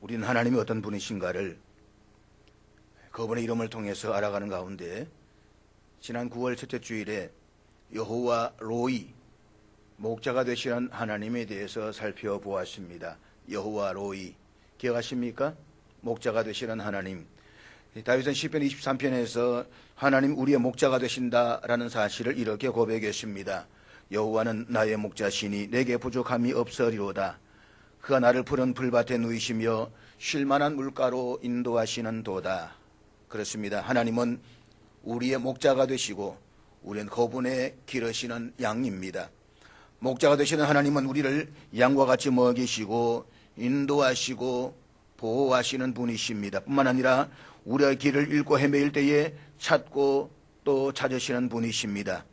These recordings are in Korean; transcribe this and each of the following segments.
우리는 하나님이 어떤 분이신가를 그분의 이름을 통해서 알아가는 가운데 지난 9월 첫째 주일에 여호와 로이, 목자가 되시는 하나님에 대해서 살펴보았습니다. 여호와 로이, 기억하십니까? 목자가 되시는 하나님. 다윗은 시편 23편에서 하나님 우리의 목자가 되신다라는 사실을 이렇게 고백했습니다. 여호와는 나의 목자시니 내게 부족함이 없으리로다. 그가 나를 푸른 풀밭에 누이시며 쉴만한 물가로 인도하시는 도다. 그렇습니다. 하나님은 우리의 목자가 되시고 우리는 그분의 기르시는 양입니다. 목자가 되시는 하나님은 우리를 양과 같이 먹이시고 인도하시고 보호하시는 분이십니다. 뿐만 아니라 우리의 길을 잃고 헤매일 때에 찾고 또 찾으시는 분이십니다.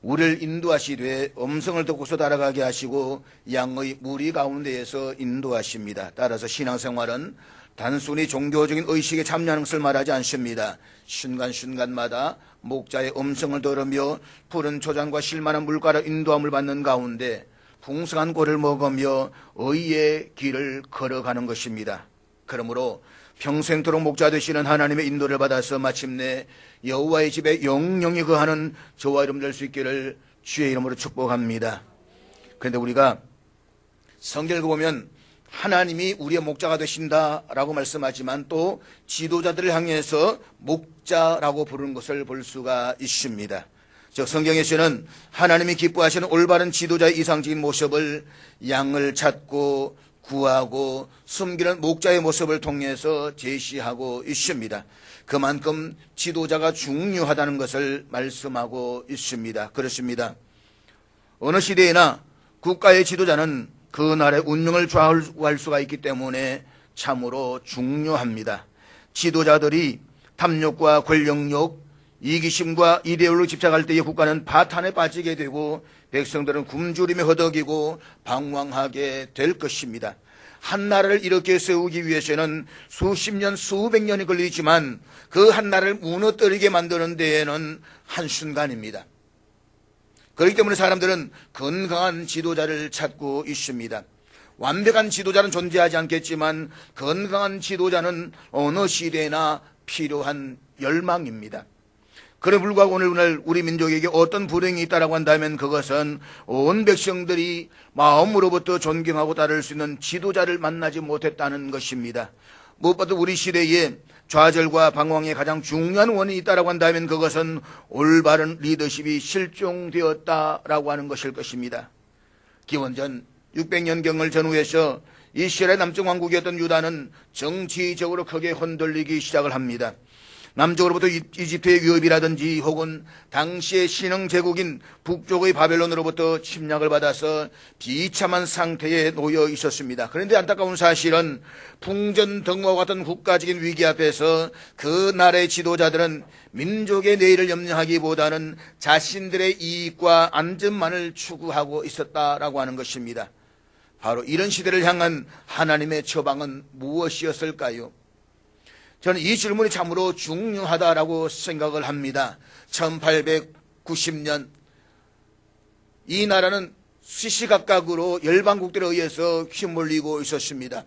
우리를 인도하시되 음성을 듣고서 따라가게 하시고 양의 무리 가운데에서 인도하십니다. 따라서 신앙생활은 단순히 종교적인 의식에 참여하는 것을 말하지 않습니다. 순간순간마다 목자의 음성을 들으며 푸른 초장과 쉴만한 물가로 인도함을 받는 가운데 풍성한 꼴을 먹으며 의의 길을 걸어가는 것입니다. 그러므로 평생토록 목자 되시는 하나님의 인도를 받아서 마침내 여호와의 집에 영영이 거하는 저와 여러분 될 수 있기를 주의 이름으로 축복합니다. 그런데 우리가 성경을 보면 하나님이 우리의 목자가 되신다라고 말씀하지만 또 지도자들을 향해서 목자라고 부르는 것을 볼 수가 있습니다. 즉 성경에서는 하나님이 기뻐하시는 올바른 지도자의 이상적인 모습을 양을 찾고 구하고 숨기는 목자의 모습을 통해서 제시하고 있습니다. 그만큼 지도자가 중요하다는 것을 말씀하고 있습니다. 그렇습니다. 어느 시대에나 국가의 지도자는 그 나라의 운명을 좌우할 수가 있기 때문에 참으로 중요합니다. 지도자들이 탐욕과 권력욕, 이기심과 이데올로 집착할 때에 국가는 파탄에 빠지게 되고 백성들은 굶주림에 허덕이고 방황하게 될 것입니다. 한 나라를 이렇게 세우기 위해서는 수십 년, 수백 년이 걸리지만 그 한 나라를 무너뜨리게 만드는 데에는 한순간입니다. 그렇기 때문에 사람들은 건강한 지도자를 찾고 있습니다. 완벽한 지도자는 존재하지 않겠지만 건강한 지도자는 어느 시대나 필요한 열망입니다. 그래 불구하고 오늘 우리 민족에게 어떤 불행이 있다라고 한다면 그것은 온 백성들이 마음으로부터 존경하고 따를 수 있는 지도자를 만나지 못했다는 것입니다. 무엇보다 우리 시대에 좌절과 방황의 가장 중요한 원인이 있다라고 한다면 그것은 올바른 리더십이 실종되었다라고 하는 것일 것입니다. 기원전 600년경을 전후해서 이스라엘 남쪽 왕국이었던 유다는 정치적으로 크게 흔들리기 시작을 합니다. 남쪽으로부터 이집트의 위협이라든지 혹은 당시의 신흥 제국인 북쪽의 바벨론으로부터 침략을 받아서 비참한 상태에 놓여 있었습니다. 그런데 안타까운 사실은 풍전등화와 같은 국가적인 위기 앞에서 그 나라의 지도자들은 민족의 내일을 염려하기보다는 자신들의 이익과 안전만을 추구하고 있었다라고 하는 것입니다. 바로 이런 시대를 향한 하나님의 처방은 무엇이었을까요? 저는 이 질문이 참으로 중요하다라고 생각을 합니다. 1890년 이 나라는 시시각각으로 열방국들에 의해서 휘몰리고 있었습니다.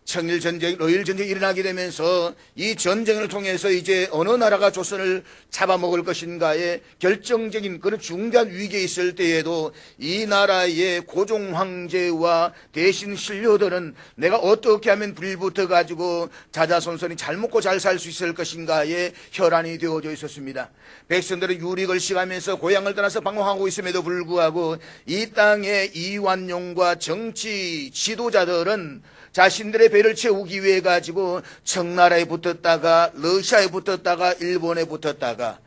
청일전쟁, 러일전쟁이 일어나게 되면서 이 전쟁을 통해서 이제 어느 나라가 조선을 잡아먹을 것인가에 결정적인 그런 중대한 위기에 있을 때에도 이 나라의 고종 황제와 대신 신료들은 내가 어떻게 하면 불붙어 가지고 자자손손이 잘 먹고 잘 살 수 있을 것인가에 혈안이 되어져 있었습니다. 백성들은 유릭을 시가면서 고향을 떠나서 방황하고 있음에도 불구하고 이 땅의 이완용과 정치 지도자들은 자신들의 배를 채우기 위해 가지고 청나라에 붙었다가 러시아에 붙었다가 일본에 붙었다가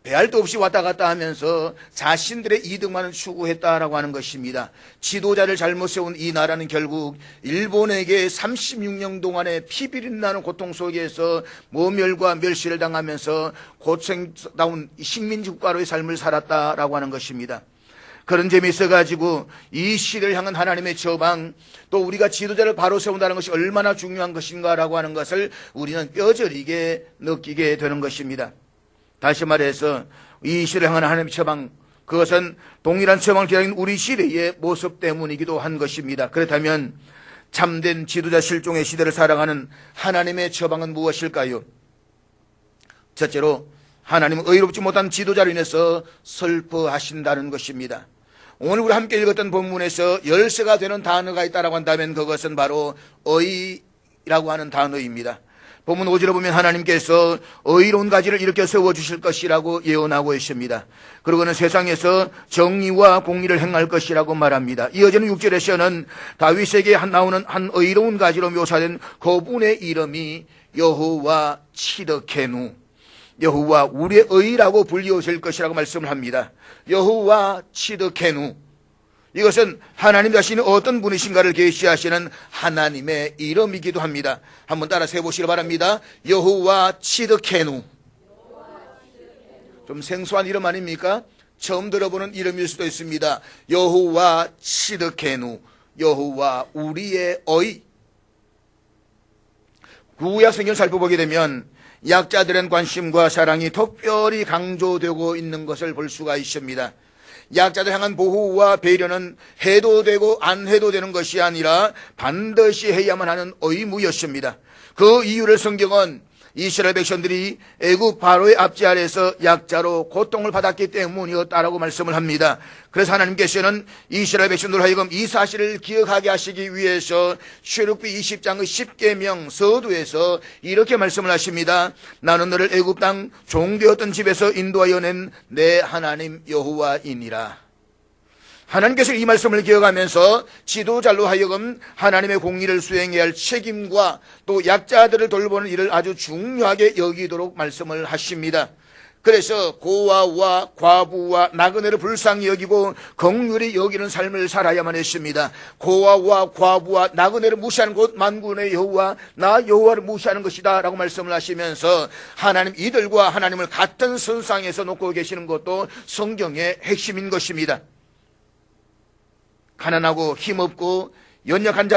배알도 없이 왔다 갔다 하면서 자신들의 이득만을 추구했다라고 하는 것입니다. 지도자를 잘못 세운 이 나라는 결국 일본에게 36년 동안의 피비린나는 고통 속에서 모멸과 멸시를 당하면서 고생다운 식민지 국가로의 삶을 살았다라고 하는 것입니다. 그런 점이 있어가지고 이 시대를 향한 하나님의 처방, 또 우리가 지도자를 바로 세운다는 것이 얼마나 중요한 것인가라고 하는 것을 우리는 뼈저리게 느끼게 되는 것입니다. 다시 말해서 이 시대를 향한 하나님의 처방, 그것은 동일한 처방을 기다리는 우리 시대의 모습 때문이기도 한 것입니다. 그렇다면 참된 지도자 실종의 시대를 살아가는 하나님의 처방은 무엇일까요? 첫째로 하나님은 의롭지 못한 지도자로 인해서 슬퍼하신다는 것입니다. 오늘 우리 함께 읽었던 본문에서 열쇠가 되는 단어가 있다고 한다면 그것은 바로 의라고 하는 단어입니다. 본문 5절에 보면 하나님께서 의로운 가지를 일으켜 세워주실 것이라고 예언하고 있습니다. 그리고는 세상에서 정의와 공의를 행할 것이라고 말합니다. 이어지는 6절에서는 다윗에게 나오는 한 의로운 가지로 묘사된 그분의 이름이 여호와 치드케누, 여호와 우리의 의라고 불리우실 것이라고 말씀을 합니다. 여호와 치드케누, 이것은 하나님 자신이 어떤 분이신가를 계시하시는 하나님의 이름이기도 합니다. 한번 따라 세보시기 바랍니다. 여호와 치드케누. 좀 생소한 이름 아닙니까? 처음 들어보는 이름일 수도 있습니다. 여호와 치드케누, 여호와 우리의 의. 구약 성경을 살펴보게 되면 약자들의 관심과 사랑이 특별히 강조되고 있는 것을 볼 수가 있습니다. 약자들 향한 보호와 배려는 해도 되고 안 해도 되는 것이 아니라 반드시 해야만 하는 의무였습니다. 그 이유를 성경은 이스라엘 백성들이 애굽 바로의 압제 아래에서 약자로 고통을 받았기 때문이었다라고 말씀을 합니다. 그래서 하나님께서는 이스라엘 백성들 하여금 이 사실을 기억하게 하시기 위해서 출애굽기 20장의 10계명 서두에서 이렇게 말씀을 하십니다. 나는 너를 애굽 땅 종되었던 집에서 인도하여 낸 내 하나님 여호와이니라. 하나님께서 이 말씀을 기억하면서 지도자로 하여금 하나님의 공의를 수행해야 할 책임과 또 약자들을 돌보는 일을 아주 중요하게 여기도록 말씀을 하십니다. 그래서 고아와 과부와 나그네를 불쌍히 여기고 긍휼히 여기는 삶을 살아야만 했습니다. 고아와 과부와 나그네를 무시하는 곧 만군의 여호와 나 여호와를 무시하는 것이다 라고 말씀을 하시면서 하나님 이들과 하나님을 같은 선상에서 놓고 계시는 것도 성경의 핵심인 것입니다. 가난하고 힘없고 연약한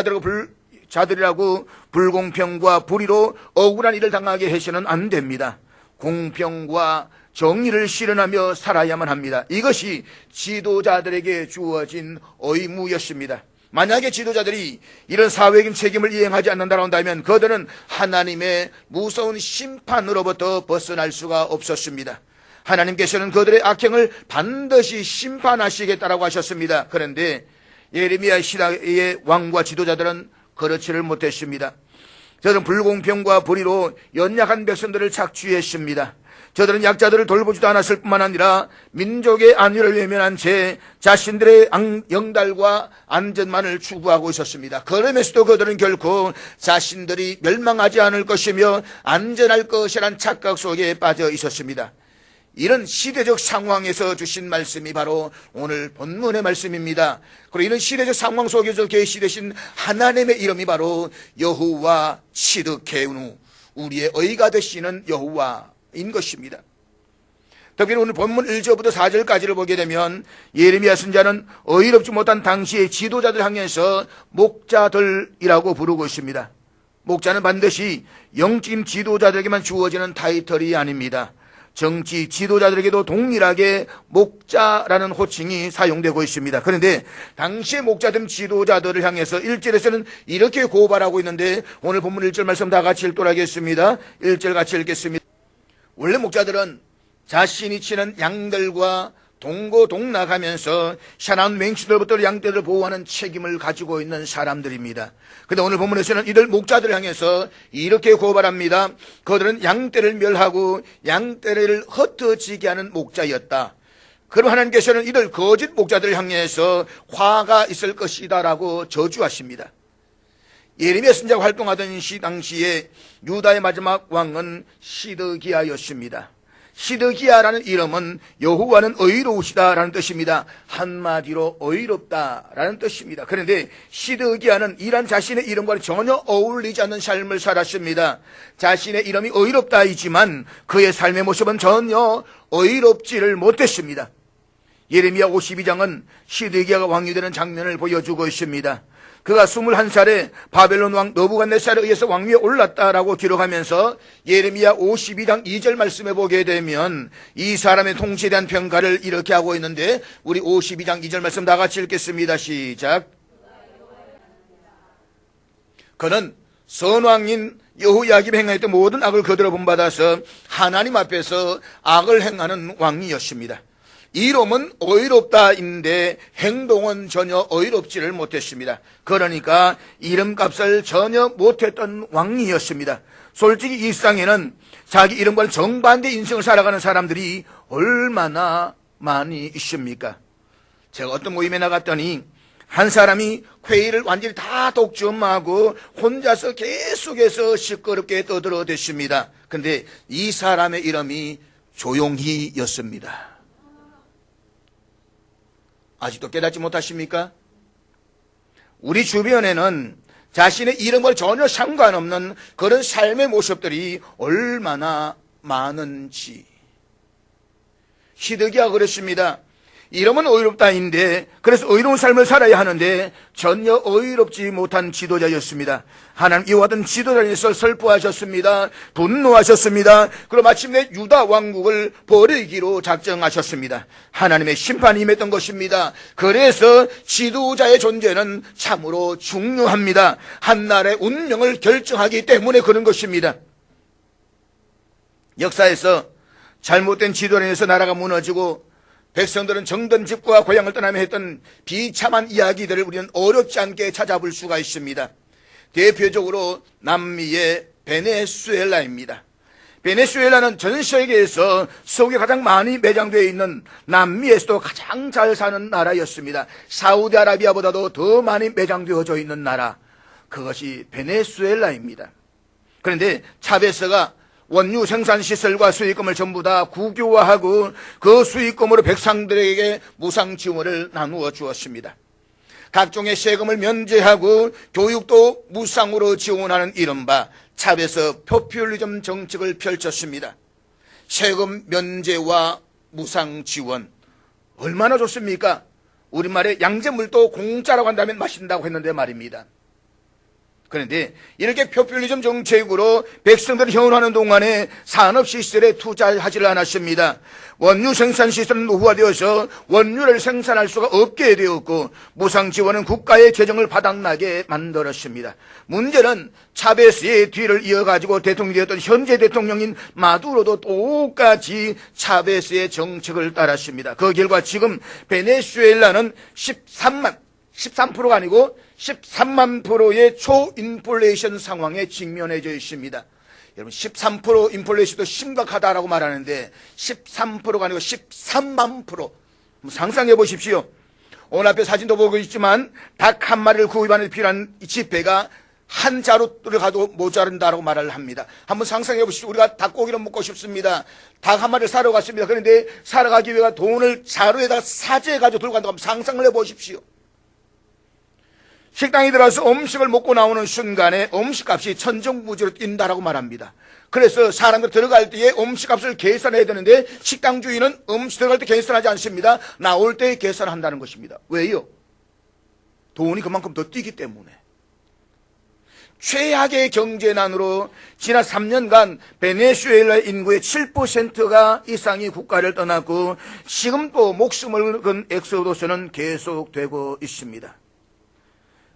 자들이라고 불공평과 불의로 억울한 일을 당하게 해서는 안 됩니다. 공평과 정의를 실현하며 살아야만 합니다. 이것이 지도자들에게 주어진 의무였습니다. 만약에 지도자들이 이런 사회적인 책임을 이행하지 않는다고 한다면 그들은 하나님의 무서운 심판으로부터 벗어날 수가 없었습니다. 하나님께서는 그들의 악행을 반드시 심판하시겠다라고 하셨습니다. 그런데 예레미야 시대의 왕과 지도자들은 그렇지를 못했습니다. 저들은 불공평과 불의로 연약한 백성들을 착취했습니다. 저들은 약자들을 돌보지도 않았을 뿐만 아니라 민족의 안위를 외면한 채 자신들의 영달과 안전만을 추구하고 있었습니다. 그러면서도 그들은 결코 자신들이 멸망하지 않을 것이며 안전할 것이라는 착각 속에 빠져 있었습니다. 이런 시대적 상황에서 주신 말씀이 바로 오늘 본문의 말씀입니다. 그리고 이런 시대적 상황 속에서 계시되신 하나님의 이름이 바로 여호와 치드케누, 우리의 의가 되시는 여호와인 것입니다. 특히 오늘 본문 1절부터 4절까지를 보게 되면 예레미야 선지자는 의롭지 못한 당시의 지도자들 향해서 목자들이라고 부르고 있습니다. 목자는 반드시 영적인 지도자들에게만 주어지는 타이틀이 아닙니다. 정치 지도자들에게도 동일하게 목자라는 호칭이 사용되고 있습니다. 그런데 당시의 목자된 지도자들을 향해서 1절에서는 이렇게 고발하고 있는데 오늘 본문 1절 말씀 다 같이 읽도록 하겠습니다. 1절 같이 읽겠습니다. 원래 목자들은 자신이 치는 양들과 동고동락하면서 사나운 맹수들부터 양떼들을 보호하는 책임을 가지고 있는 사람들입니다. 그런데 오늘 본문에서는 이들 목자들을 향해서 이렇게 고발합니다. 그들은 양떼를 멸하고 양떼를 흩어지게 하는 목자였다. 그럼 하나님께서는 이들 거짓 목자들을 향해서 화가 있을 것이다라고 저주하십니다. 예레미야 선지자가 활동하던 당시에 유다의 마지막 왕은 시드기야였습니다. 시드기야라는 이름은 여호와는 의로우시다라는 뜻입니다. 한마디로 의롭다라는 뜻입니다. 그런데 시드기야는 이란 자신의 이름과 전혀 어울리지 않는 삶을 살았습니다. 자신의 이름이 의롭다이지만 그의 삶의 모습은 전혀 의롭지를 못했습니다. 예레미야 52장은 시드기야가 왕이 되는 장면을 보여주고 있습니다. 그가 21살에 바벨론 왕 느부갓네살에 의해서 왕위에 올랐다라고 기록하면서 예레미야 52장 2절 말씀에 보게 되면 이 사람의 통치에 대한 평가를 이렇게 하고 있는데 우리 52장 2절 말씀 다 같이 읽겠습니다. 시작. 그는 선왕인 여호야김이 행하였던 모든 악을 거들어 본받아서 하나님 앞에서 악을 행하는 왕이었습니다. 이름은 의롭다인데 행동은 전혀 의롭지를 못했습니다. 그러니까 이름값을 전혀 못했던 왕이었습니다. 솔직히 이 세상에는 자기 이름과 정반대 인생을 살아가는 사람들이 얼마나 많이 있습니까? 제가 어떤 모임에 나갔더니 한 사람이 회의를 완전히 다 독점하고 혼자서 계속해서 시끄럽게 떠들어댔습니다. 그런데 이 사람의 이름이 조용히였습니다. 아직도 깨닫지 못하십니까? 우리 주변에는 자신의 이름과 전혀 상관없는 그런 삶의 모습들이 얼마나 많은지. 히드기야가 그랬습니다. 이름은 의롭다인데 그래서 의로운 삶을 살아야 하는데 전혀 의롭지 못한 지도자였습니다. 하나님 이와 같은 지도자에 대해서 슬퍼하셨습니다. 분노하셨습니다. 그리고 마침내 유다 왕국을 버리기로 작정하셨습니다. 하나님의 심판이 임했던 것입니다. 그래서 지도자의 존재는 참으로 중요합니다. 한 나라의 운명을 결정하기 때문에 그런 것입니다. 역사에서 잘못된 지도자에 의해서 나라가 무너지고 백성들은 정든 집과 고향을 떠나며 했던 비참한 이야기들을 우리는 어렵지 않게 찾아볼 수가 있습니다. 대표적으로 남미의 베네수엘라입니다. 베네수엘라는 전 세계에서 석유가 가장 많이 매장되어 있는 남미에서도 가장 잘 사는 나라였습니다. 사우디아라비아보다도 더 많이 매장되어져 있는 나라, 그것이 베네수엘라입니다. 그런데 차베스가 원유 생산시설과 수익금을 전부 다 국유화하고 그 수익금으로 백성들에게 무상 지원을 나누어 주었습니다. 각종의 세금을 면제하고 교육도 무상으로 지원하는 이른바 차베스 포퓰리즘 정책을 펼쳤습니다. 세금 면제와 무상 지원 얼마나 좋습니까? 우리말에 양잿물도 공짜라고 한다면 마신다고 했는데 말입니다. 그런데 이렇게 포퓰리즘 정책으로 백성들을 현혹하는 동안에 산업시설에 투자하지 않았습니다. 원유 생산시설은 노후화되어서 원유를 생산할 수가 없게 되었고 무상지원은 국가의 재정을 바닥나게 만들었습니다. 문제는 차베스의 뒤를 이어가지고 대통령이 되었던 현재 대통령인 마두로도 똑같이 차베스의 정책을 따랐습니다. 그 결과 지금 베네수엘라는 13%가 아니고 13만 프로의 초인플레이션 상황에 직면해져 있습니다. 여러분 13% 인플레이션도 심각하다라고 말하는데 13%가 아니고 13만 프로. 상상해 보십시오. 오늘 앞에 사진도 보고 있지만 닭 한 마리를 구입하는 필요한 지폐가 한 자루를 가도 모자른다라고 말을 합니다. 한번 상상해 보십시오. 우리가 닭고기를 먹고 싶습니다. 닭 한 마리를 사러 갔습니다. 그런데 사러 가기 위해 돈을 자루에다가 사재해 가지고 들고 간다고 하면 상상을 해 보십시오. 식당에 들어가서 음식을 먹고 나오는 순간에 음식값이 천정부지로 뛴다라고 말합니다. 그래서 사람들 들어갈 때에 음식값을 계산해야 되는데 식당 주인은 음식 들어갈 때 계산하지 않습니다. 나올 때 계산한다는 것입니다. 왜요? 돈이 그만큼 더 뛰기 때문에. 최악의 경제난으로 지난 3년간 베네수엘라 인구의 7%가 이상이 국가를 떠났고 지금도 목숨을 건 엑소도스는 계속되고 있습니다.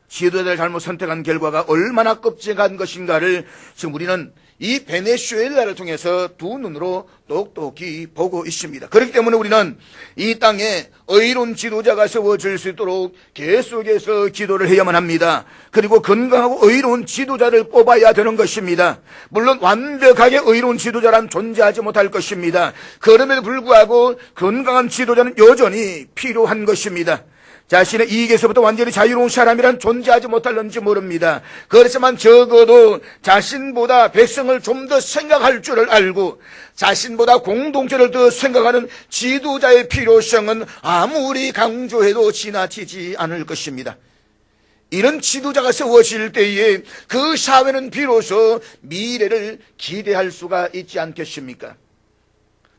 지도자를 잘못 선택한 결과가 얼마나 끔찍한 것인가를 지금 우리는 이 베네수엘라를 통해서 두 눈으로 똑똑히 보고 있습니다. 그렇기 때문에 우리는 이 땅에 의로운 지도자가 세워질 수 있도록 계속해서 기도를 해야만 합니다. 그리고 건강하고 의로운 지도자를 뽑아야 되는 것입니다. 물론 완벽하게 의로운 지도자란 존재하지 못할 것입니다. 그럼에도 불구하고 건강한 지도자는 여전히 필요한 것입니다. 자신의 이익에서부터 완전히 자유로운 사람이란 존재하지 못할는지 모릅니다. 그렇지만 적어도 자신보다 백성을 좀 더 생각할 줄을 알고 자신보다 공동체를 더 생각하는 지도자의 필요성은 아무리 강조해도 지나치지 않을 것입니다. 이런 지도자가 세워질 때에 그 사회는 비로소 미래를 기대할 수가 있지 않겠습니까?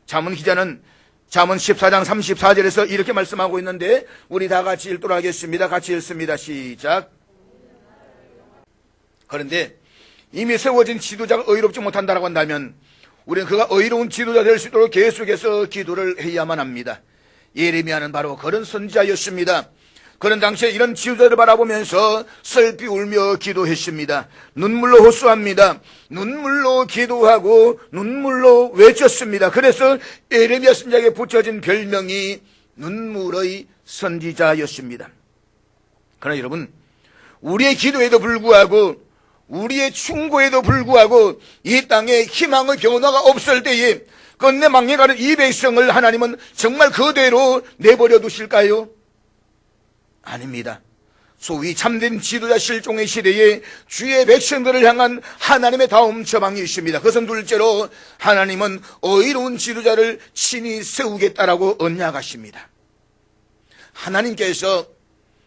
잠언 기자는 잠언 14장 34절에서 이렇게 말씀하고 있는데 우리 다 같이 읽도록 하겠습니다. 같이 읽습니다. 시작. 그런데 이미 세워진 지도자가 의롭지 못한다라고 한다면 우리는 그가 의로운 지도자 될 수 있도록 계속해서 기도를 해야만 합니다. 예레미야는 바로 그런 선지자였습니다. 그런 당시에 이런 지도자를 바라보면서 슬피 울며 기도했습니다. 눈물로 호소합니다. 눈물로 기도하고 눈물로 외쳤습니다. 그래서 예레미야 선지자에게 붙여진 별명이 눈물의 선지자였습니다. 그러나 여러분, 우리의 기도에도 불구하고, 우리의 충고에도 불구하고 이 땅에 희망의 변화가 없을 때에 끝내 망해가는 이 백성을 하나님은 정말 그대로 내버려 두실까요? 아닙니다. 소위 참된 지도자 실종의 시대에 주의 백성들을 향한 하나님의 다음 처방이 있습니다. 그것은 둘째로 하나님은 의로운 지도자를 친히 세우겠다라고 언약하십니다. 하나님께서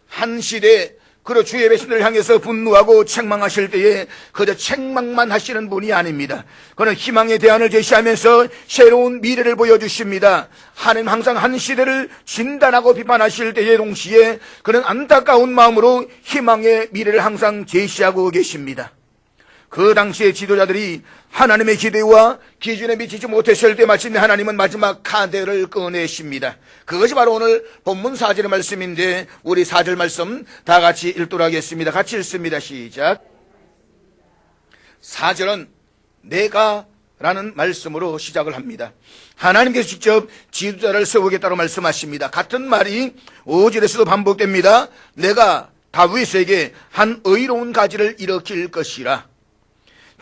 한 시대 그리고 주의 백성들을 향해서 분노하고 책망하실 때에 그저 책망만 하시는 분이 아닙니다. 그는 희망의 대안을 제시하면서 새로운 미래를 보여주십니다. 하나님 항상 한 시대를 진단하고 비판하실 때에 동시에 그는 안타까운 마음으로 희망의 미래를 항상 제시하고 계십니다. 그 당시의 지도자들이 하나님의 기대와 기준에 미치지 못했을 때 마침내 하나님은 마지막 카드를 꺼내십니다. 그것이 바로 오늘 본문 4절의 말씀인데 우리 4절 말씀 다 같이 읽도록 하겠습니다. 같이 읽습니다. 시작. 4절은 내가 라는 말씀으로 시작을 합니다. 하나님께서 직접 지도자를 세우겠다고 말씀하십니다. 같은 말이 5절에서도 반복됩니다. 내가 다윗에게 한 의로운 가지를 일으킬 것이라.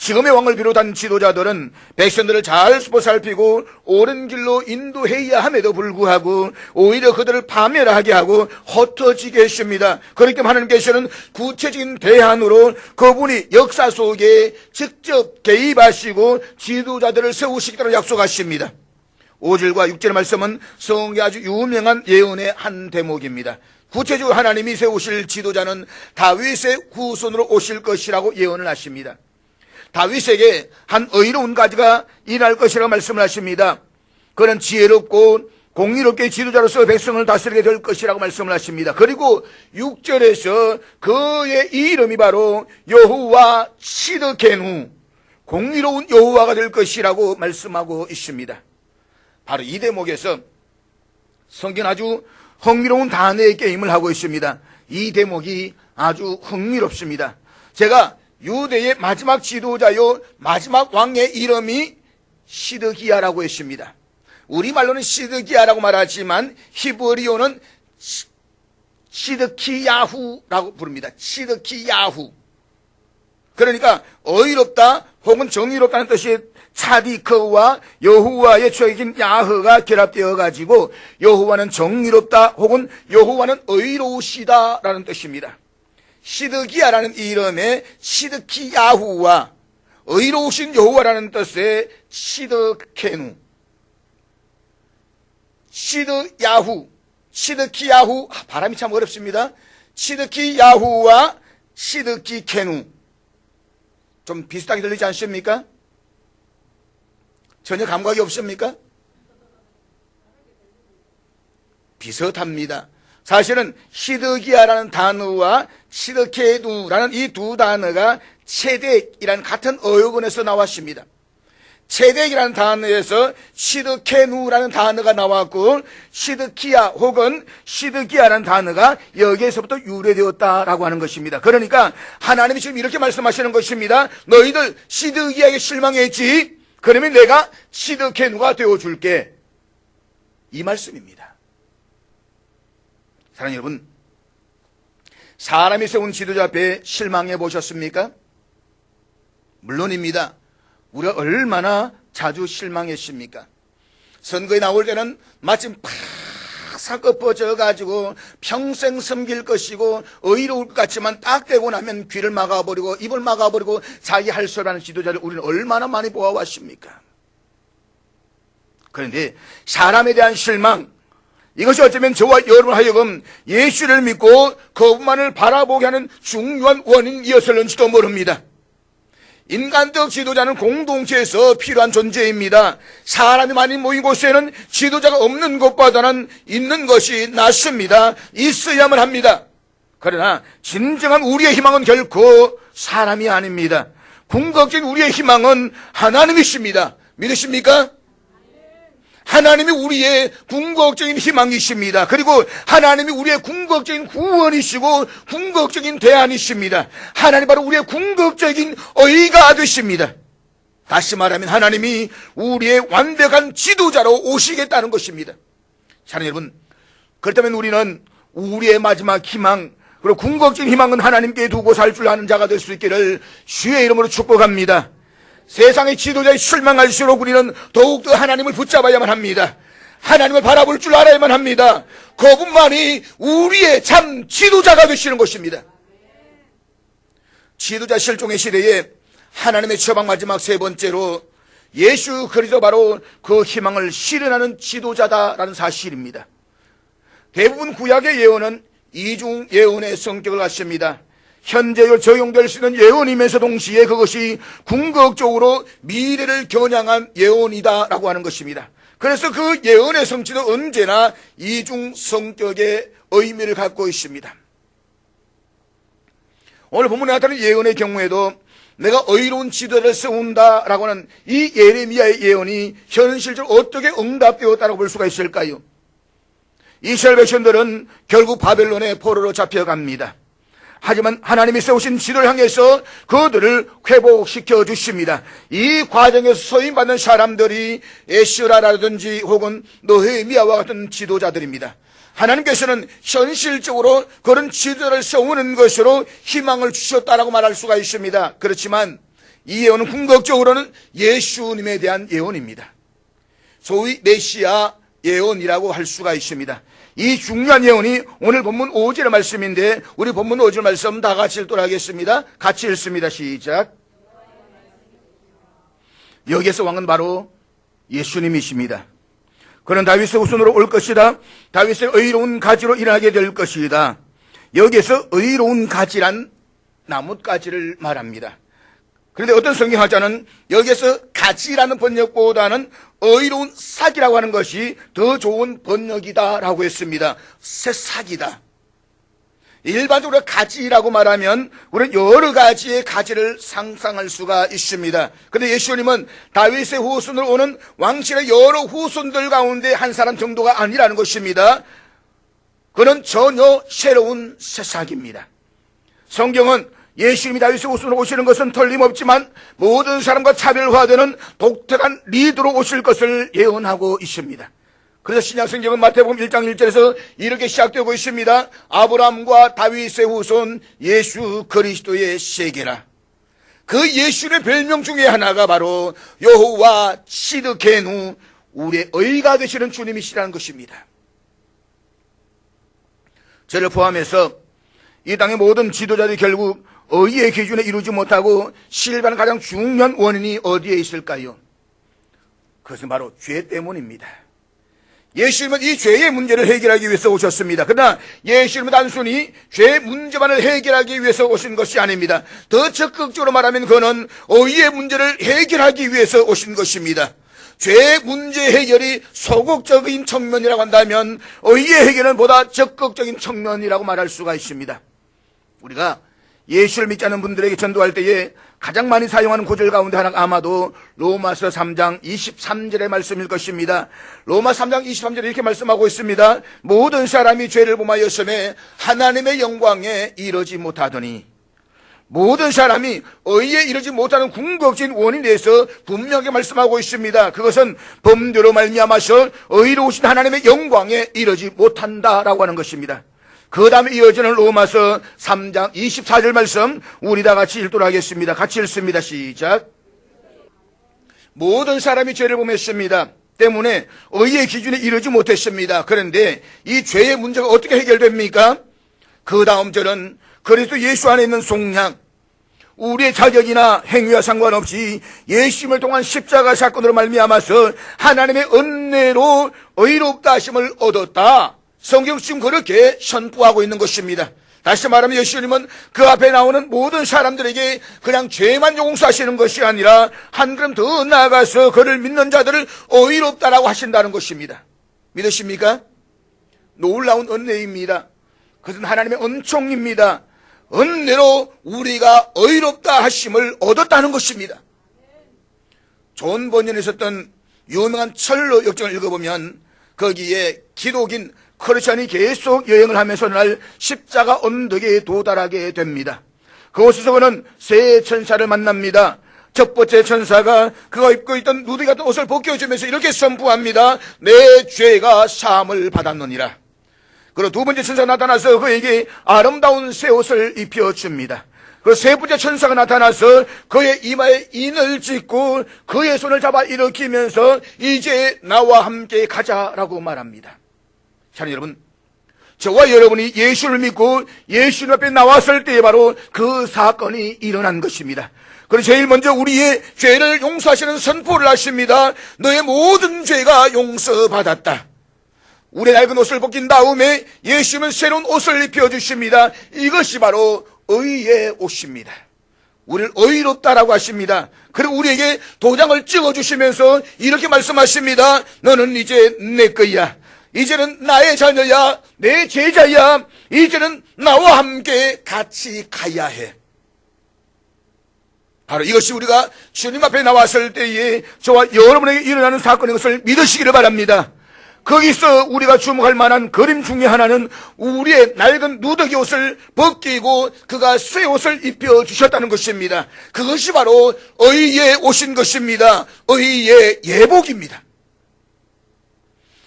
지금의 왕을 비롯한 지도자들은 백성들을 잘 살피고 옳은 길로 인도해야 함에도 불구하고 오히려 그들을 파멸하게 하고 흩어지게 했습니다. 그렇기 하나님께서는 구체적인 대안으로 그분이 역사 속에 직접 개입하시고 지도자들을 세우시기로 약속하십니다. 5절과 6절의 말씀은 성경에 아주 유명한 예언의 한 대목입니다. 구체적으로 하나님이 세우실 지도자는 다윗의 후손으로 오실 것이라고 예언을 하십니다. 다윗에게 한 의로운 가지가 일할 것이라고 말씀을 하십니다. 그는 지혜롭고 공의롭게 지도자로서 백성을 다스리게 될 것이라고 말씀을 하십니다. 그리고 6절에서 그의 이름이 바로 여호와 츠드케누, 공의로운 여호와가 될 것이라고 말씀하고 있습니다. 바로 이 대목에서 성경은 아주 흥미로운 단어의 게임을 하고 있습니다. 이 대목이 아주 흥미롭습니다. 제가 유대의 마지막 지도자요 마지막 왕의 이름이 시드기야라고 했습니다. 우리말로는 시드기야라고 말하지만 히브리어는 시드키야후라고 부릅니다. 시드키야후. 그러니까 의롭다 혹은 정의롭다는 뜻이 차디크와 여호와의 초역인 야흐가 결합되어 가지고 여호와는 정의롭다 혹은 여호와는 의로우시다라는 뜻입니다. 시드기야라는 이름의 시드키야후와 의로우신 여호와라는 뜻의 시드케누, 시드키야후, 발음이 참 어렵습니다. 시드키야후와 시드키케누 좀 비슷하게 들리지 않습니까? 전혀 감각이 없습니까? 비슷합니다. 사실은 시드기야라는 단어와 시드케누라는 이 두 단어가 체덱이라는 같은 어역원에서 나왔습니다. 체덱이라는 단어에서 시드케누라는 단어가 나왔고 시드키야 혹은 시드기야라는 단어가 여기에서부터 유래되었다라고 하는 것입니다. 그러니까 하나님이 지금 이렇게 말씀하시는 것입니다. 너희들 시드기야에게 실망했지? 그러면 내가 시드케누가 되어줄게. 이 말씀입니다. 사랑하는 여러분, 사람이 세운 지도자 앞에 실망해 보셨습니까? 물론입니다. 우리가 얼마나 자주 실망했습니까? 선거에 나올 때는 마침 팍삭 엎어져가지고 평생 섬길 것이고 의로울 것 같지만 딱 되고 나면 귀를 막아버리고 입을 막아버리고 자기 할 수 없는 지도자를 우리는 얼마나 많이 보아왔습니까? 그런데 사람에 대한 실망, 이것이 어쩌면 저와 여러분 하여금 예수를 믿고 그분만을 바라보게 하는 중요한 원인이었을는지도 모릅니다. 인간적 지도자는 공동체에서 필요한 존재입니다. 사람이 많이 모인 곳에는 지도자가 없는 것보다는 있는 것이 낫습니다. 있어야만 합니다. 그러나 진정한 우리의 희망은 결코 사람이 아닙니다. 궁극적인 우리의 희망은 하나님이십니다. 믿으십니까? 하나님이 우리의 궁극적인 희망이십니다. 그리고 하나님이 우리의 궁극적인 구원이시고 궁극적인 대안이십니다. 하나님 바로 우리의 궁극적인 의가 되십니다. 다시 말하면 하나님이 우리의 완벽한 지도자로 오시겠다는 것입니다. 사랑하는 여러분, 그렇다면 우리는 우리의 마지막 희망, 그리고 궁극적인 희망은 하나님께 두고 살 줄 아는 자가 될 수 있기를 주의 이름으로 축복합니다. 세상의 지도자에 실망할수록 우리는 더욱더 하나님을 붙잡아야만 합니다. 하나님을 바라볼 줄 알아야만 합니다. 그분만이 우리의 참 지도자가 되시는 것입니다. 지도자 실종의 시대에 하나님의 처방 마지막 세 번째로 예수 그리스도 바로 그 희망을 실현하는 지도자다라는 사실입니다. 대부분 구약의 예언은 이중 예언의 성격을 갖습니다. 현재로 적용될 수 있는 예언이면서 동시에 그것이 궁극적으로 미래를 겨냥한 예언이다라고 하는 것입니다. 그래서 그 예언의 성취도 언제나 이중 성격의 의미를 갖고 있습니다. 오늘 본문에 나타나는 예언의 경우에도 내가 의로운 지도자를 세운다라고 하는 이 예레미야의 예언이 현실적으로 어떻게 응답되었다고 볼 수가 있을까요? 이스라엘 백성들은 결국 바벨론의 포로로 잡혀갑니다. 하지만 하나님이 세우신 지도를 향해서 그들을 회복시켜 주십니다. 이 과정에서 소임받는 사람들이 에스라라든지 혹은 느헤미야와 같은 지도자들입니다. 하나님께서는 현실적으로 그런 지도자를 세우는 것으로 희망을 주셨다라고 말할 수가 있습니다. 그렇지만 이 예언은 궁극적으로는 예수님에 대한 예언입니다. 소위 메시아 예언이라고 할 수가 있습니다. 이 중요한 예언이 오늘 본문 5절의 말씀인데 우리 본문 5절 말씀 다 같이 읽도록 하겠습니다. 같이 읽습니다. 시작. 여기에서 왕은 바로 예수님이십니다. 그는 다윗의 후손으로 올 것이다. 다윗의 의로운 가지로 일하게 될 것이다. 여기에서 의로운 가지란 나뭇가지를 말합니다. 그런데 어떤 성경학자는 여기에서 가지라는 번역보다는 의로운 싹이라고 하는 것이 더 좋은 번역이다라고 했습니다. 새싹이다. 일반적으로 가지라고 말하면 우리는 여러 가지의 가지를 상상할 수가 있습니다. 그런데 예수님은 다윗의 후손으로 오는 왕실의 여러 후손들 가운데 한 사람 정도가 아니라는 것입니다. 그는 전혀 새로운 새싹입니다. 성경은 예수님이 다윗의 후손으로 오시는 것은 틀림없지만 모든 사람과 차별화되는 독특한 리더로 오실 것을 예언하고 있습니다. 그래서 신약성경은 마태복음 1장 1절에서 이렇게 시작되고 있습니다. 아브라함과 다윗의 후손 예수 그리스도의 세계라. 그 예수의 별명 중에 하나가 바로 여호와 시드케누, 우리의 의가 되시는 주님이시라는 것입니다. 저를 포함해서 이 땅의 모든 지도자들이 결국 의의 기준에 이루지 못하고 실패하는 가장 중요한 원인이 어디에 있을까요? 그것은 바로 죄 때문입니다. 예수님은 이 죄의 문제를 해결하기 위해서 오셨습니다. 그러나 예수님은 단순히 죄 문제만을 해결하기 위해서 오신 것이 아닙니다. 더 적극적으로 말하면 그는 의의 문제를 해결하기 위해서 오신 것입니다. 죄 문제 해결이 소극적인 측면이라고 한다면 의의 해결은 보다 적극적인 측면이라고 말할 수가 있습니다. 우리가 예수를 믿지 않는 분들에게 전도할 때에 가장 많이 사용하는 구절 가운데 하나가 아마도 로마서 3장 23절의 말씀일 것입니다. 로마 3장 23절에 이렇게 말씀하고 있습니다. 모든 사람이 죄를 범하였음에 하나님의 영광에 이르지 못하더니, 모든 사람이 의에 이르지 못하는 궁극적인 원인에 대해서 분명하게 말씀하고 있습니다. 그것은 범죄로 말미암아서 의로우신 하나님의 영광에 이르지 못한다라고 하는 것입니다. 그 다음에 이어지는 로마서 3장 24절 말씀 우리 다 같이 읽도록 하겠습니다. 같이 읽습니다. 시작. 모든 사람이 죄를 범했습니다. 때문에 의의 기준에 이르지 못했습니다. 그런데 이 죄의 문제가 어떻게 해결됩니까? 그 다음 절은 그리스도 예수 안에 있는 속량, 우리의 자격이나 행위와 상관없이 예수님을 통한 십자가 사건으로 말미암아서 하나님의 은혜로 의롭다 하심을 얻었다. 성경 지금 그렇게 선포하고 있는 것입니다. 다시 말하면 예수님은 그 앞에 나오는 모든 사람들에게 그냥 죄만 용서하시는 것이 아니라 한 걸음 더 나아가서 그를 믿는 자들을 의롭다라고 하신다는 것입니다. 믿으십니까? 놀라운 은혜입니다. 그것은 하나님의 은총입니다. 은혜로 우리가 의롭다 하심을 얻었다는 것입니다. 존 번연에 있었던 유명한 철로 역정을 읽어보면 거기에 기독인 크리스찬이 계속 여행을 하면서 날 십자가 언덕에 도달하게 됩니다. 그곳에서 그는 세 천사를 만납니다. 첫 번째 천사가 그가 입고 있던 누드 같은 옷을 벗겨주면서 이렇게 선포합니다. 내 죄가 사함을 받았느니라. 그리고 두 번째 천사가 나타나서 그에게 아름다운 새 옷을 입혀줍니다. 그 세 번째 천사가 나타나서 그의 이마에 인을 찍고 그의 손을 잡아 일으키면서 이제 나와 함께 가자라고 말합니다. 자, 여러분, 저와 여러분이 예수를 믿고 예수님 앞에 나왔을 때에 바로 그 사건이 일어난 것입니다. 그래서 제일 먼저 우리의 죄를 용서하시는 선포를 하십니다. 너의 모든 죄가 용서받았다. 우리의 낡은 옷을 벗긴 다음에 예수님은 새로운 옷을 입혀주십니다. 이것이 바로 의의 옷입니다. 우리를 의롭다라고 하십니다. 그리고 우리에게 도장을 찍어주시면서 이렇게 말씀하십니다. 너는 이제 내 거야. 이제는 나의 자녀야. 내 제자야. 이제는 나와 함께 같이 가야 해. 바로 이것이 우리가 주님 앞에 나왔을 때에 저와 여러분에게 일어나는 사건인 것을 믿으시기를 바랍니다. 거기서 우리가 주목할 만한 그림 중에 하나는 우리의 낡은 누더기 옷을 벗기고 그가 새 옷을 입혀주셨다는 것입니다. 그것이 바로 의의 옷인 것입니다. 의의 예복입니다.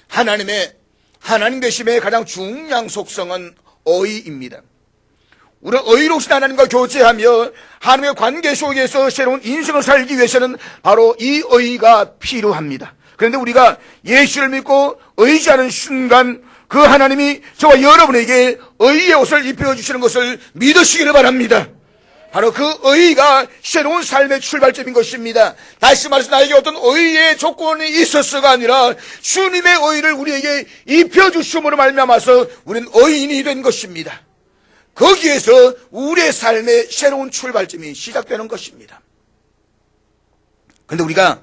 하나님 되심의 가장 중요한 속성은 의입니다. 우리는 의로우신 하나님과 교제하며 하나님의 관계 속에서 새로운 인생을 살기 위해서는 바로 이 의가 필요합니다. 그런데 우리가 예수를 믿고 의지하는 순간 그 하나님이 저와 여러분에게 의의 옷을 입혀주시는 것을 믿으시기를 바랍니다. 바로 그 의가 새로운 삶의 출발점인 것입니다. 다시 말해서 나에게 어떤 의의 조건이 있었어가 아니라 주님의 의를 우리에게 입혀주심으로 말미암아서 우리는 의인이 된 것입니다. 거기에서 우리의 삶의 새로운 출발점이 시작되는 것입니다. 그런데 우리가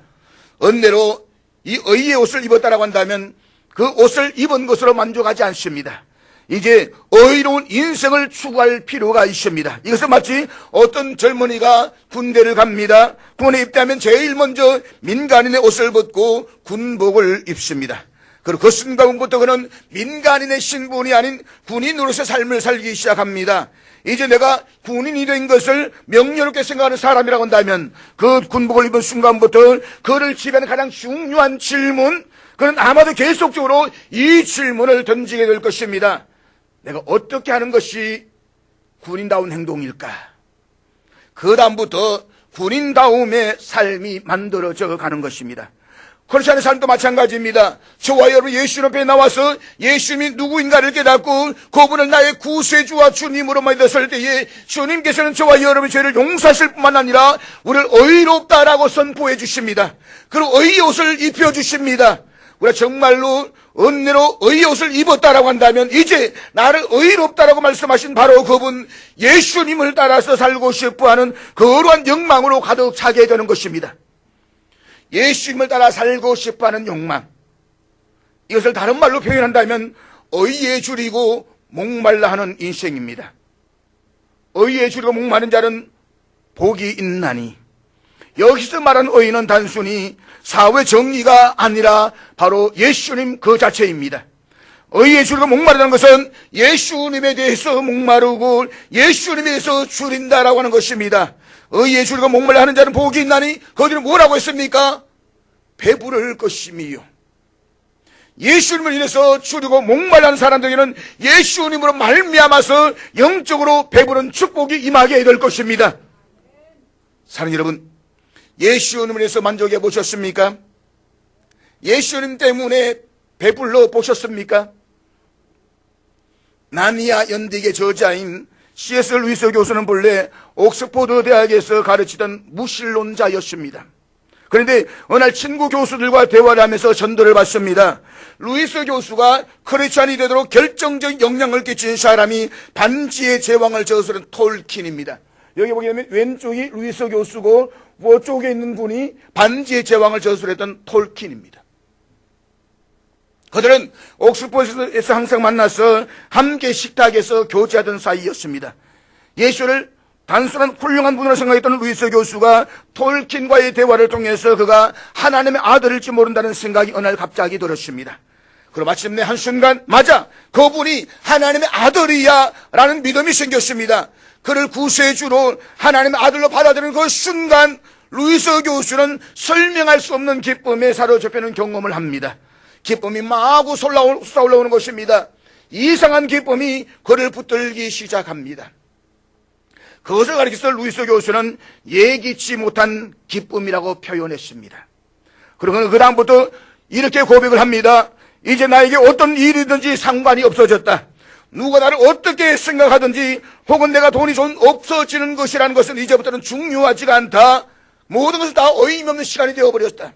은혜로 이 의의 옷을 입었다라고 한다면 그 옷을 입은 것으로 만족하지 않습니다. 이제 의로운 인생을 추구할 필요가 있습니다. 이것은 마치 어떤 젊은이가 군대를 갑니다. 군에 입대하면 제일 먼저 민간인의 옷을 벗고 군복을 입습니다. 그리고 그 순간부터 그는 민간인의 신분이 아닌 군인으로서 삶을 살기 시작합니다. 이제 내가 군인이 된 것을 명예롭게 생각하는 사람이라고 한다면 그 군복을 입은 순간부터 그를 지배하는 가장 중요한 질문, 그는 아마도 계속적으로 이 질문을 던지게 될 것입니다. 내가 어떻게 하는 것이 군인다운 행동일까? 그 다음부터 군인다움의 삶이 만들어져 가는 것입니다. 크리스천의 삶도 마찬가지입니다. 저와 여러분 예수 앞에 나와서 예수님이 누구인가를 깨닫고 그분을 나의 구세주와 주님으로 믿었을 때에 주님께서는 저와 여러분의 죄를 용서하실 뿐만 아니라 우리를 의롭다라고 선포해 주십니다. 그리고 의의 옷을 입혀주십니다. 우리가 정말로 은혜로 의의 옷을 입었다라고 한다면 이제 나를 의롭다라고 말씀하신 바로 그분 예수님을 따라서 살고 싶어하는 그러한 욕망으로 가득 차게 되는 것입니다. 예수님을 따라 살고 싶어하는 욕망, 이것을 다른 말로 표현한다면 의에 줄이고 목말라 하는 인생입니다. 의에 줄이고 목마른 자는 복이 있나니, 여기서 말하는 의는 단순히 사회 정의가 아니라 바로 예수님 그 자체입니다. 의에 줄이고 목마르다는 것은 예수님에 대해서 목마르고 예수님에 대해서 줄인다라고 하는 것입니다. 의에 줄이고 목말라 하는 자는 복이 있나니, 거기는 뭐라고 했습니까? 배부를 것이미요. 예수님을 인해서 줄이고 목말라 하는 사람들에게는 예수님으로 말미암아서 영적으로 배부른 축복이 임하게 될 것입니다. 사랑하는 여러분, 예수님을 인해서 만족해 보셨습니까? 예수님 때문에 배불러 보셨습니까? 나미아 연대의 저자인 C.S. 루이스 교수는 본래 옥스포드 대학에서 가르치던 무신론자였습니다. 그런데 어느 날 친구 교수들과 대화를 하면서 전도를 받습니다. 루이스 교수가 크리스찬이 되도록 결정적 영향을 끼친 사람이 반지의 제왕을 저술한 톨킨입니다. 여기 보게 되면 왼쪽이 루이스 교수고 오쪽에 있는 분이 반지의 제왕을 저술했던 톨킨입니다. 그들은 옥스포드에서 항상 만나서 함께 식탁에서 교제하던 사이였습니다. 예수를 단순한 훌륭한 분으로 생각했던 루이스 교수가 톨킨과의 대화를 통해서 그가 하나님의 아들일지 모른다는 생각이 어느 날 갑자기 들었습니다. 그리고 마침내 한순간 맞아, 그분이 하나님의 아들이야 라는 믿음이 생겼습니다. 그를 구세주로 하나님의 아들로 받아들이는 그 순간 루이스 교수는 설명할 수 없는 기쁨에 사로잡히는 경험을 합니다. 기쁨이 마구 솟아올라오는 것입니다. 이상한 기쁨이 그를 붙들기 시작합니다. 그것을 가리켜서 루이스 교수는 예기치 못한 기쁨이라고 표현했습니다. 그리고 그 다음부터 이렇게 고백을 합니다. 이제 나에게 어떤 일이든지 상관이 없어졌다. 누가 나를 어떻게 생각하든지 혹은 내가 돈이 좀 없어지는 것이라는 것은 이제부터는 중요하지가 않다. 모든 것은 다 의미 없는 시간이 되어버렸다.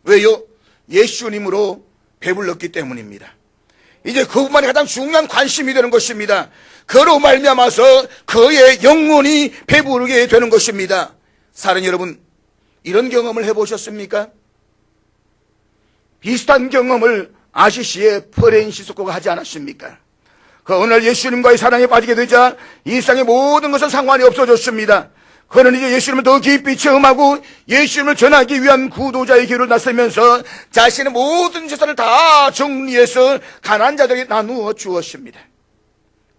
왜요? 예수님으로 배불렀기 때문입니다. 이제 그분만이 가장 중요한 관심이 되는 것입니다. 그로 말미암아서 그의 영혼이 배부르게 되는 것입니다. 사랑하는 여러분, 이런 경험을 해보셨습니까? 비슷한 경험을 아시시의 프란시스코가 하지 않았습니까? 그 어느 날 예수님과의 사랑에 빠지게 되자 이 세상의 모든 것은 상관이 없어졌습니다. 그는 이제 예수님을 더 깊이 체험하고 예수님을 전하기 위한 구도자의 길을 나서면서 자신의 모든 재산을 다 정리해서 가난한 자들에게 나누어 주었습니다.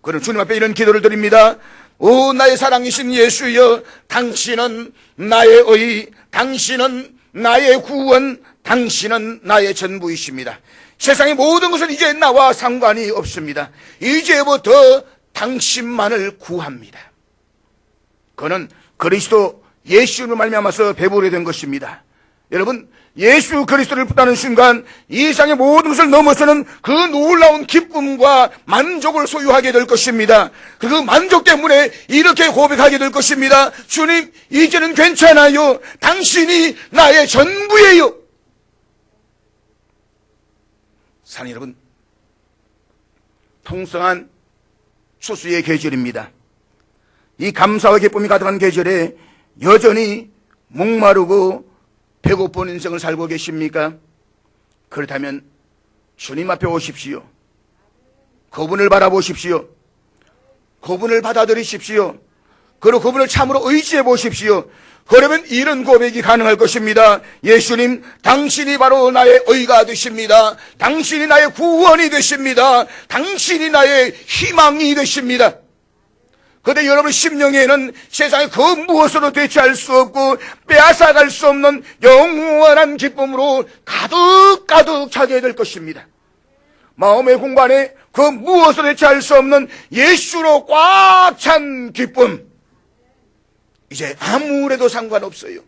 그는 주님 앞에 이런 기도를 드립니다. 오 나의 사랑이신 예수여, 당신은 나의 의, 당신은 나의 구원, 당신은 나의 전부이십니다. 세상의 모든 것은 이제 나와 상관이 없습니다. 이제부터 당신만을 구합니다. 그는 그리스도 예수를 말미암아서 배부르게 된 것입니다. 여러분, 예수 그리스도를 붙다는 순간 이 세상의 모든 것을 넘어서는 그 놀라운 기쁨과 만족을 소유하게 될 것입니다. 그 만족 때문에 이렇게 고백하게 될 것입니다. 주님, 이제는 괜찮아요. 당신이 나의 전부예요. 사랑하는 여러분, 통성한 추수의 계절입니다. 이 감사와 기쁨이 가득한 계절에 여전히 목마르고 배고픈 인생을 살고 계십니까? 그렇다면 주님 앞에 오십시오. 그분을 바라보십시오. 그분을 받아들이십시오. 그리고 그분을 참으로 의지해 보십시오. 그러면 이런 고백이 가능할 것입니다. 예수님, 당신이 바로 나의 의가 되십니다. 당신이 나의 구원이 되십니다. 당신이 나의 희망이 되십니다. 그런데 여러분 심령에는 세상에 그 무엇으로 대체할 수 없고 빼앗아갈 수 없는 영원한 기쁨으로 가득 차게 될 것입니다. 마음의 공간에 그 무엇으로 대체할 수 없는 예수로 꽉 찬 기쁨, 이제 아무래도 상관없어요.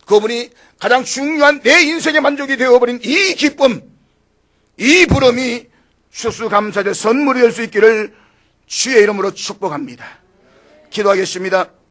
그분이 가장 중요한 내 인생의 만족이 되어버린 이 기쁨, 이 부름이 추수감사의 선물이 될 수 있기를 주의 이름으로 축복합니다. 기도하겠습니다.